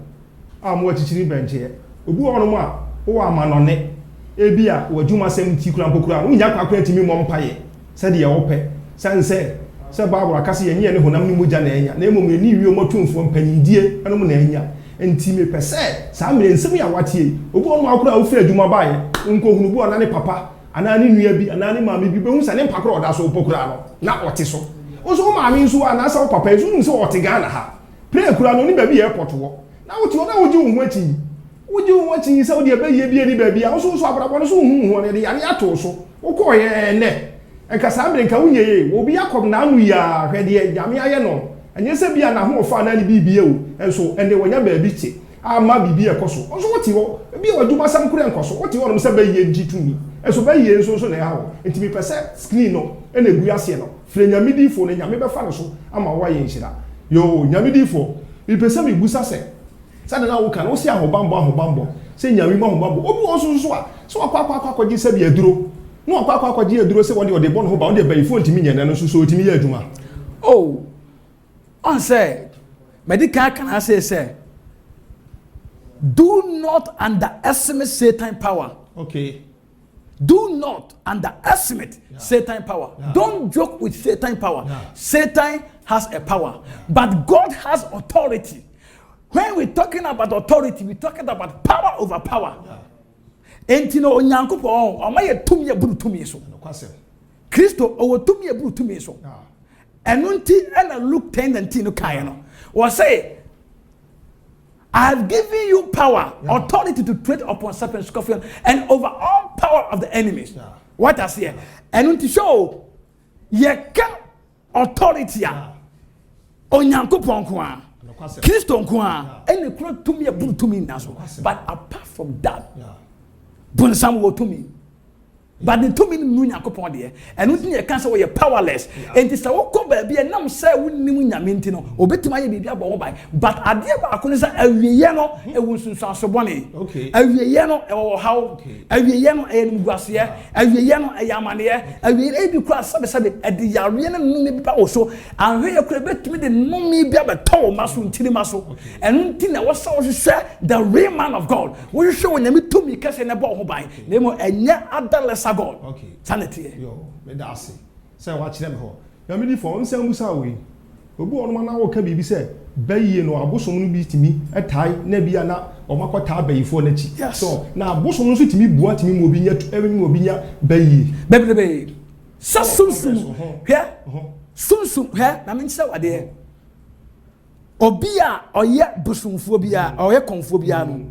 mo achichiri benche obi wo no mo a wo amanone ebi a wo adwuma sem ti kura mpokura wo nya kwakwa ntimi mo mpaye se de ye wo pe sanse se Bible akase ye nye ne honam ni moja na enya na emom ni wi omotumfo mpanyidie anom na enya enti me pese sa mere nsem ya watie obi ono akura wo fi adwuma bae nko hunu bu ona ne papa ana ne nua bi ana ne maame bi be hu sa ne mpakra oda so opokura no na ote so oso maame nso ana sa papa nso hu se ote Ghana ha pray kura no ni ba bi airport wo na wote ona woji hu achi se wo de ba ye bi ni ba bi a so abrabo no so hu ne de yare ato so wo ko ye ne enka sambre nka wunyeye obi yakob na anu ya hwede nyame aye no enye se bia na ho ofa na ni bibie o enso ende wonya ba bi che ama bibie ekoso onso wote wo bi waduma sam kure enkoso wote wo no se ba ye njitumi enso ba ye enso na ya ho enti mi pese screen no ena egu ase no fre nyame difo ne nyame be fa no so ama wa ye nhira yo nyame difo mi pese mi busa se sa na wo kan wo si ahobambo say nyame ma ho babo obi won so a so akwa gye se bia duro no akwa gye duro se won de bon ho ba won de bayifo ntimi nya no so otimi ya adwuma oh on say medical can I say do not underestimate Satan power. Okay. Do not underestimate Satan power. Don't joke with Satan power. Satan has a power, but God has authority. When we're talking about authority, we're talking about power over power. Entino onyankopon o ma ye tumi eburu tumi so. Kristo o tumi eburu tumi so. Enunti ena Luke 10:10 no kai no. Was say I have given you power, authority to tread upon serpents, scorpions, and over all power of the enemies. What I say, and to show ye can authority onyankopon kwa Kristo kwa ene kro tumi eburu tumi naso. But apart from that, bunsam wo tumi. But the 2 minutes nyankopon de and we think can say we are powerless and this wo ko ba bia nam say wonnim nyame nti no obetima ye bibia bo bai but ade ba ko ne say awieye no e wo sunsun asobone awieye no e wo haw awieye no e nim guase awieye no e yamane awieye e bi kura sabe e de yare no ne bi ba wo so anhwe ye kura betimi de nomi bia beto maso ntiri maso enu nti na wo sa wo hwehwe the real man of God wo hwehwe wonyame tumi kase ne bo ho bai na mo enye adalesa God. Okay. Sanity. Yo, me da ase. Say watch them ho. Ya me di for nsem musa we. Obu onu na wo ka bibi say bayiye no abosom no bi timi etai na bia na o makota bayifo na chi. So na abosom no so timi bua timi mo bi nya mi mo bi nya bayiye. Bebe. Sasumsum. Hwe? Sumsum hwe na me nse wade. Obi a oye bosomfo bia, oye konfo bia no.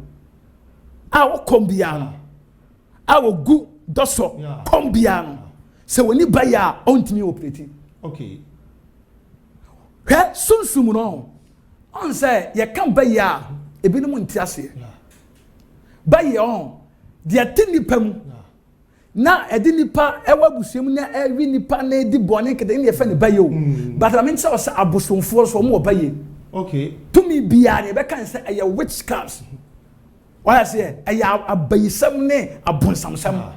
A wo kom bia no. A wo gu doso kombiano se woni baya ontimi operate okay he sunsum no on say ye kan baya ebinom ntiase baya on de atini pam na edi nipa ewa busuem na ewi nipa na edi bone kede ne ye fa ne baya o but I mean say abosomfo so mo baya okay to me bia ne be kan say eye witchcraft why I say eye abayisam ne abonsamsam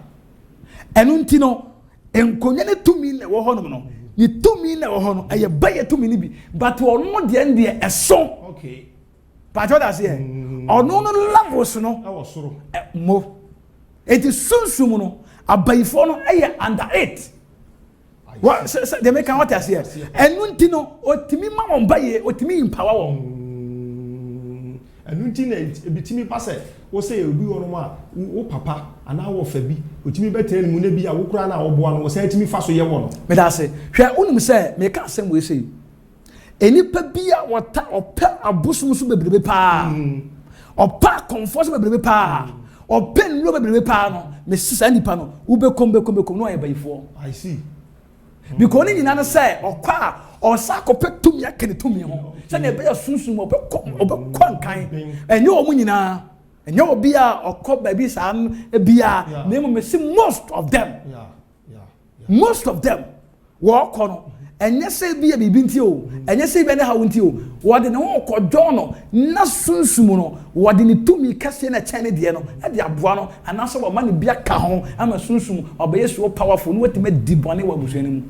enunti no enkonya ne tumi ne wo honom no ni tumi ne wo hono eye baye tumi ni bi but ono de ende eso okay but what I say ono no levels no e wo soro mo it is sunsum no abayifo no eye under it what they make what I say enunti no otimi ma won baye otimi empower won enunti na ebitimi pase wo say obi wono ma wo papa ana wo fa bi otimi betere mu na bi a wo kura na wo boa no wo say etimi fa so ye wo no me da say hwe unum say me ka asem we say enipa bi a wota opa abosum so bebrebe pa opa comfort so bebrebe pa opa nro bebrebe pa no me sisa nipa no wo be kom no ayebayifo I see because ni nyina no say okwa osa kopɛ tumi akene tumi ho sɛ na ebe ya sunsun obekɔ nkan enye omu nyina enye obi a okɔ ba bi saa bia na mo see most of them wo kɔ no enye sɛ bia bibi nti o enye sɛ bia ne ha nti o wo de ne ho kɔ dɔ no na sunsun no wo de ne tumi kase na kyɛn ne de no e de aboa no anaso wo ma ne bia ka ho ama sunsun obeye so powerful no wetima di bɔne wa busuani mu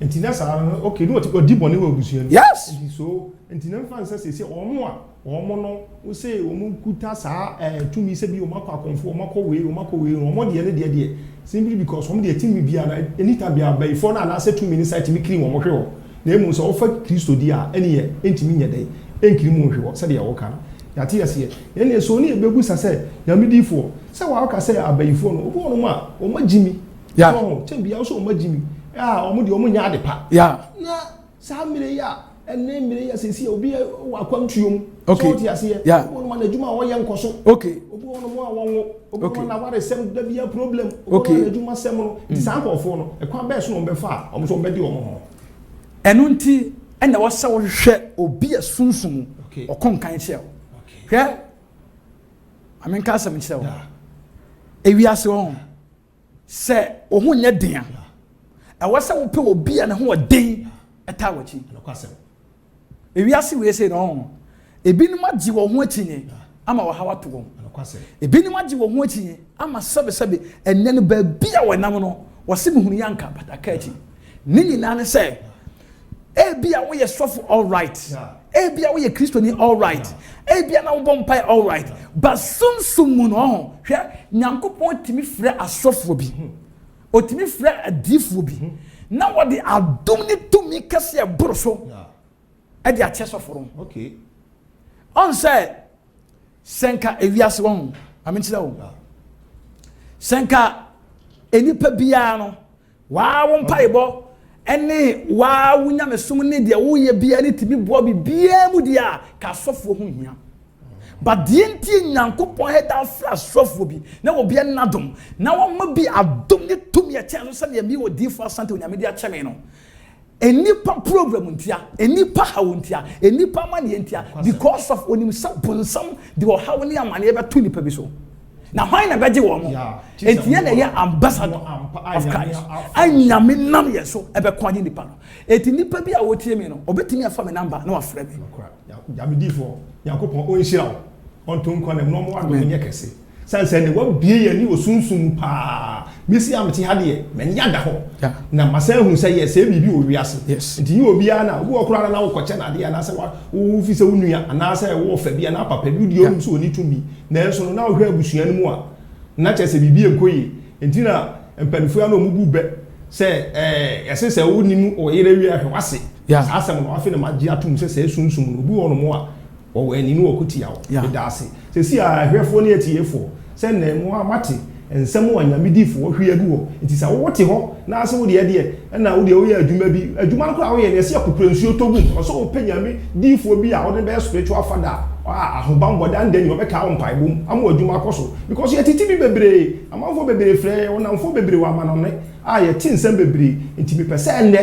entina sa okay no odi bɔne wa busuani yes so entina fan se omo a omo no wo say omo kuta sa tumi se bi o makɔ akonfo o makɔ we omo de ne de simply because omo de timi bia na enita bia ba ifo na na se tumi ni site mi kiri wo mo hwe wo na emu so ofa Kristo di a ene ye entimi nya dai enkiri mu hwe wo se de ya wo kan ya ti ase ye ne so ni ebebu sa se ya midifo se wa ka se abayifo no obo no ma o magimi ya so tembia so o magimi ya omo de omo nya ade pa ya na sa mire ya ene mire ya sesi obi wa kwantuom okay so ti ase ye obo no ma na juma wo ye nkoso okay obo no mo awon obo no na ware sem da bia problem obo na juma sem no ti san kofo no e kwa be so no be fa omo so be di omo ho enunti ena wo sa wo hwehwe obi asunsun okonkan kyerɛ hwɛ amen ka asɛm kyerɛ wo ewiase wo sɛ ohun nyɛ den a ɛwɔ sɛ wo pɛ obi a ne ho den ɛta wɔkyi ewiase we sɛ no ebinom agye wo ho akyi ne ama wa hawa to won ebinim agi wo ho achi ama sebe enne no ba bia wo nam no wo se muhunu yanka pataka achi ni nyina ne se bia wo ye sofo all right bia wo ye kristoni all right bia na wo bompai all right but sunsum mu no hwe nyankopon timi frɛ asofo bi otimi frɛ adifo bi na wo de adom ne tumi kase e boroso e de ache sofo okay on say senka ewiase won amenkyira wo senka enipa bia no wa wo mpaebo ene wa wunya mesum ne de wo ye bia ne tibi bo bi bia mu dia ka sofo ho hia but die ntie nyankopon heda fra sofo bi na wo bia nadom na wo ma bi adom ne tumi a chen so se ne mi wo di for asante onyame dia cheme no enipa program ntia enipa hawo ntia enipa mane ntia because of onim sabonsam de wo hawo ne amane be to nipa bi so na hwan na beje wo mo entie na ye ambassador of Christ anyame nam ye so ebe kwanye nipa no eti nipa bi a wotie mi no obetimi afa me number na wafrɛ me ya me di for yakopon onhyira wo onto nkwane no mo ado nye kese sanse ne wa bie ye ni osunsum pa mesi amte ha de men yada ho na masan hu se ye se bibi o wiase nti yi obi a na wo okura na wo koche na de na se wo fi se wonua ana se wo fa bia na papa bi de o so oni tumi na enso no na wo hwa abusua no mu a na che se bibi enkoyi nti na mpanifo na omubu be se yese se wo nimu o yere wi ahwe wase asem no afi na magia atum se sunsum no bi wono mo a wo ani no okuti yawo edase se si ahwefo ne atiefo se na mo amate ensem wanyamedifo wo hwe agu wo nti sa wo te ho na ase wo de na wo de wo ya adwuma no kra wo ye ne se akokura nsuo togu so wo panyame difo bi a wo de be spiritual father ahobambo dan den yo be ka wo mpaibom am wo adwuma koso because ye titi bi bebre amanfo bebre frɛ wo namfo bebre wa manone ye tinsem bebre nti bi pese enne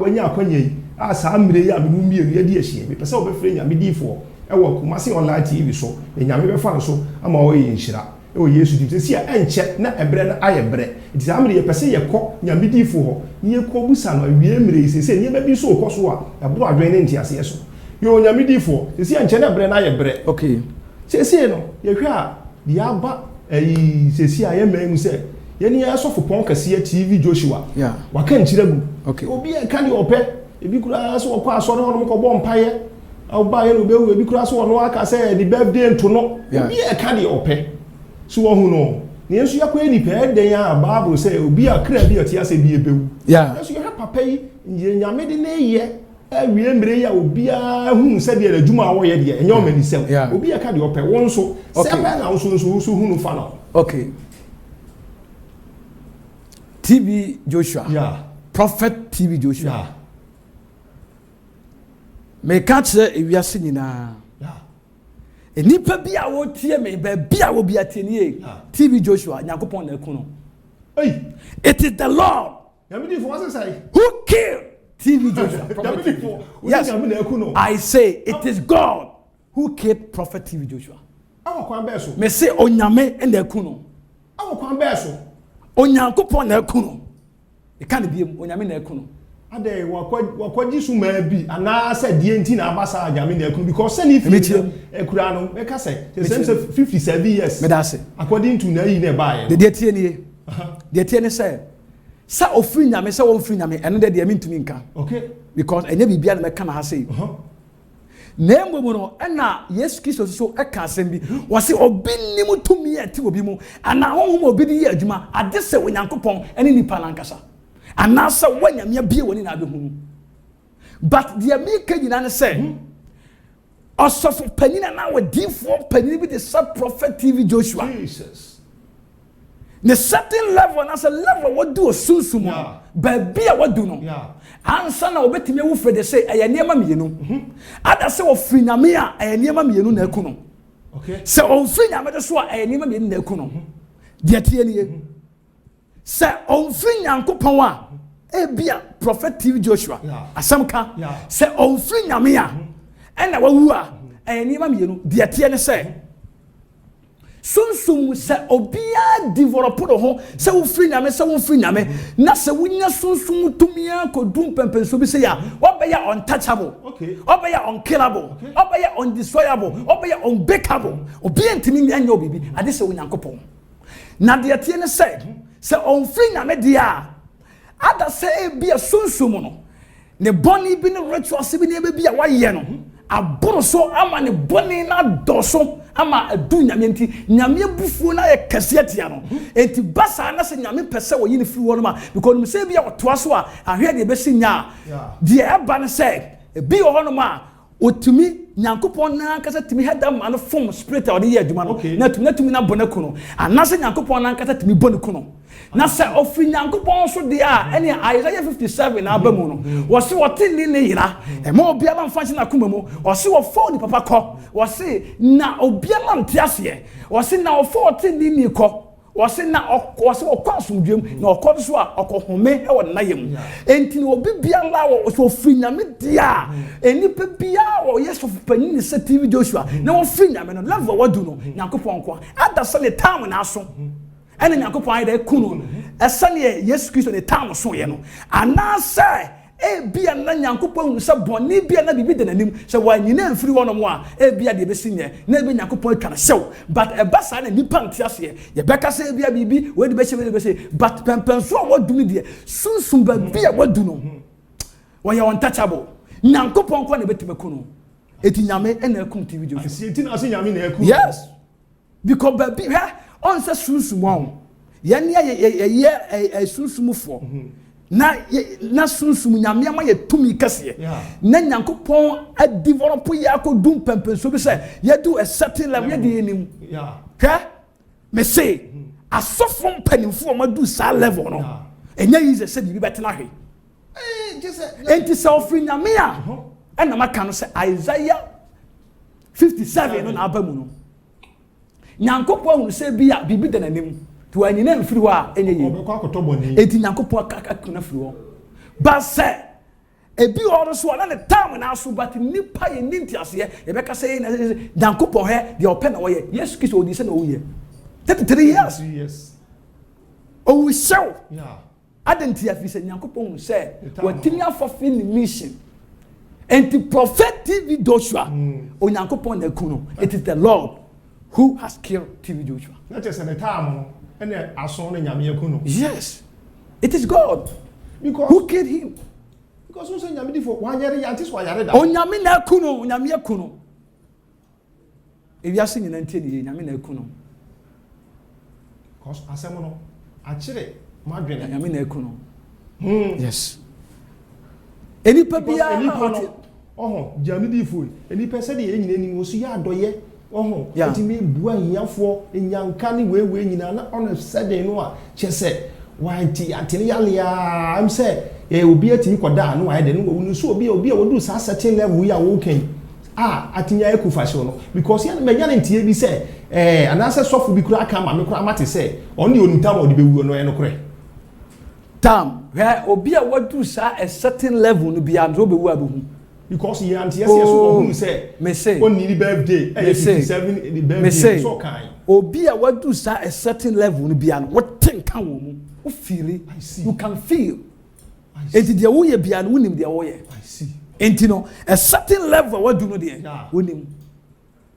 wanya akwanya yi sa amire ya me mu mienu ye de ahie bi pese wo be frɛ nyamedifo ewo Kumasi online TV so nyame be fa so ama wo ye nhira o Yesu di se a enche na ebre na ayebre it is amre ye pese ye kɔ nyamedifo ho ni ye kɔ busa no awie mre se ni be bi so kɔ so a ebro adwen ne ntiase ye so yo nyamedifo se enche na ebre na ayebre okay se no ye hwe a ya ba se a ye manu se ye ni asofo pon kase TV Joshua wa kan chiragu okay obi e kan de opɛ ebi kura so kɔ asɔre ho no kɔ bɔ mpaye ba ye no be wu ebi kura so no aka se the birthday nto no obi e kan de opɛ so wo hu no ne enso yakɔ eni pɛ den a Bible say obi a kra bi ɔte ase bi ebewu enso ye papa yi nyame de ne ye awie mre ya obi a hu se de adwuma a wo ye de enye o mani sem obi a ka de opɛ won so se ba na wo so hu no fa no okay TV Joshua Prophet TV Joshua me catch ewiase nyina enipa bia wo tie me ba bia wo bia tie TV Joshua Nyankopon na eku no it is the Lord who killed TV Joshua yes I say it is God who killed Prophet TV Joshua me say onyame na eku no Onyankopon na eku no e kan biem onyame na eku no ade wakwaji su ma bi ana se die nti na abasa ajame na eku because se ni fi ekura no e ka se 57 years me da se according to na yi na ba ye de tie ne say sa ofri nyame se wo ofri nyame eno de mintumi nka okay because enye bibia na me ka na ha sei na embo no na Yesu Kristo so e ka asem bi wo se obi nimu tumi ati obi mu ana honhom obi di ye adwuma ade se Onyankopon ene nipa lankasa ana sa wanyame bie woni na abehunu but the make nyina ne say osofo panina na wadifo panina bi the sub prophet TV Joshua Jesus the certain level na say level what do osunsumo ba bia wadu no ansa na obetime wu frede say ayaniema mienu ada say ofrinyame a ayaniema mienu na eku no okay say ofrinyame de so a ayaniema mienu na eku no de tie nie say ofri Nyankopon a ebia prophet TV Joshua asamka say ofri nyame a ena wawu a ayaniema mienu de tie ne say sunsum se obia develop the ho se wo free nyame se wo free nyame na se wonya sunsum tumia ko dum pempenso bi se ya obeya untouchable obeya unkillable obeya undestroyable obeya unbreakable obia ntimi nya obibi ade se wonyankopon na de tie ne se on free nyame dia ada se bia sunsum no ne boni bi ne rituals bi ne bia waye no aboro so ama ne boni na doso ama adu nyame nti nyame bufuo na ye kase atia no enti basa na se nyame pese wo yini free wo no ma because no se bia otoa so a ahwe de be sinya de eba ne se bi wo no ma otumi nyankopon na kasa timi heda ma no form spirit a ode ye aduma no na tumi na bone ko no anase nyankopon na kasa timi bone ko no na se ofri nyankopon so de a ene Isaiah 57 na abamu no wo se wote ni ne yira e ma obiala mfanchi na kuma mu wo se wo fo ni papa ko wo se na obiala ntiase wo se na wo fo wote ni ko wo se na wo se wo kwasomdwem na okọ so a okohome e wo na yem enti no obibiala wo so ofri nyame dia enipa bia wo yes of panini se TV Joshua na wo free nyame no level wadu no nyankopon ko ada se le time na aso ene nyankopon ayda ekunu esane Yesu Kristo ne time so ye no anase bia na nyankopon hu se boni bia na bibi de nanim se wanyina mfiri wono mo a bia de besinye na be nyankopon atwa na sew but ebasa na nipa ntiase ye beka se bia bibi we de be se but pempenso wadu ni de sunsum ba bia wadu no wo ye untouchable nyankopon ko na betimekunu eti nyame ena ekum TV Joshua eti na ase nyame na ekum yes because baby on se sunsum won ye ne ye sunsumfo na sunsum nyame ama ye tumi kase na nyankopon a develop ya ko dum pempenso bi se ye do a certain level ye de enim me say asofo mpanimfo ma do sa level no enya yi se bi betena hwe enti se ofri nyame a na maka no se Isaiah 57 no na abamu no nyankopon hu se bia bibi de nanim to anyina mfiri ho a enye yi obekọ akotoboni enti nyankopon akakuna firi ho ba se ebi oro so na ne time na so but nipa ye ninti ase ye beka se nyankopon he de open na wo ye Yesu Kristo odi se na wo ye 33 years oh we show adenti afi se nyankopon hu se watimi afofin ni mission enti prophet TV Joshua onyankopon na kuno it is the Lord who has killed TV Joshua. Not just an time, and then I saw in Yamiakuno. Yes, it is God. Because who killed him? Because who said Yamidi for 1 year, Yantis, why are they? Oh, Yamina Kuno, Yamia Kuno. If you are singing and telling you, Yamina Kuno. Because Asamono, actually, Madrid, Yamina Kuno. Yes. Any papa, oh, Jamidi food, any person in was ya doye. Oh, yeah. Me bua yafo enyankani we nyina na on Saturday no a chese why ti atelialia am say e obi atimi koda no why de no wo so obi a wo do sa certain level ya wo kan atinya ekufa so no because ya me nya ntie bi say anase sofo bi kura aka ma me kura mate say on the onitam odi bewu no e no kure tam where obi a wo do sa a certain level no bia no bewu abehu because he anti yes so who say me say on the birthday 57 the birthday so kind obi a what do say a certain level no bia no what think kan wo mu o feel you can feel enti de wo ye bia no wonim de wo ye I see enti no a certain level what do no de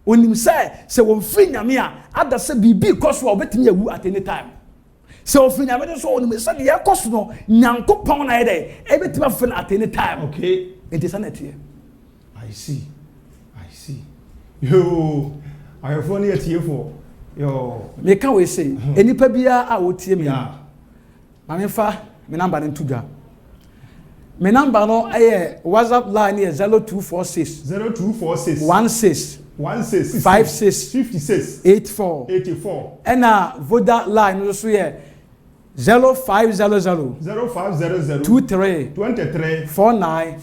wonim say won free nyame a ada say bibi koso obetimi awu at any time so free nyame so wonim say de yakoso no nyankopon na ye de ebetimi afel at any time okay it is anete I see yo I have only a TF4 yo me can we say enipa bia a wotie me ma me fa me number no tudwa me number no WhatsApp line is 0246 16 56 84 and Voda line no so ye 0500 23 49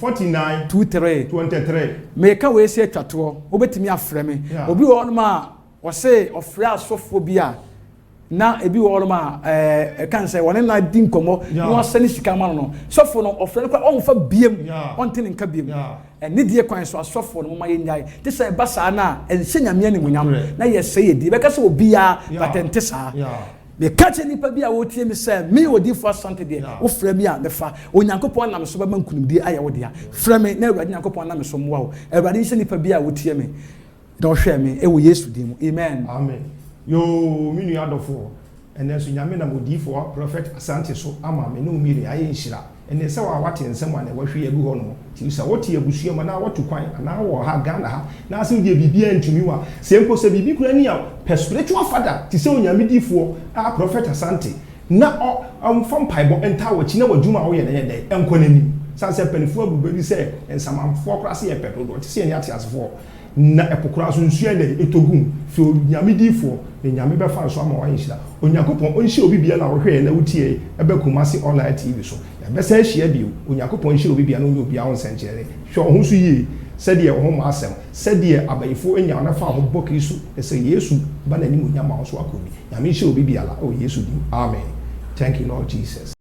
23 me ka we say twato obetimi afre me obi won ma o say ofre asofo bia na ebi wo ma kan say woni na di nkomo no asane sika ma no sofo no ofre no kwa onfa biem onte ne nka biem ne die kwan so asofo no ma yenyae te say ba sa na ense nyame ne munyam na ye sey di be ka say obi ya patente sa be catch nipa bi a wotie me say me odi for something there wo frɛ mi a me fa onyankopɔn nam so ba mankunum di aye wo dia frɛ me na awurade nyankopɔn nam so mo wo awurade nse nipa bi a wotie me do hwɛ me e wo Yesu di mu amen yo minu adofo ene so nyame na modifo prophet Asante so ama me no miri aye nhira ene se wa wate nsem a na wahwe agu ho no ti sa wote abusua ma na wotu kwan na wo ha Ghana ha na ase de bibia ntumi wa se mpo se bibi kura ni a spiritual father ti se onyame difo a prophet Asante na fam paibo enta wo chi na wadwuma wo ye na ye dai enkonani sanse panifo abubedi se ensamanfo kura se ye pedodo ti se eni ate asefo na epokura so nsua na etogum fi onyame difo ne nyame be fa so ama wa nhira onyankopon onhye obi bia na wo hwe na wutie ebe Kumasi online TV so ya be se hye bio onyankopon hye obi bia na obi bia won senchere hwe ho so yie sɛdeɛ wo ho ma asɛm sɛdeɛ abayifo enya na fa ho bɔkri so sɛ Yesu ba na ni mo nyama so akobi nyame hye obi bia la o Yesu di amen. Thank you, Lord Jesus.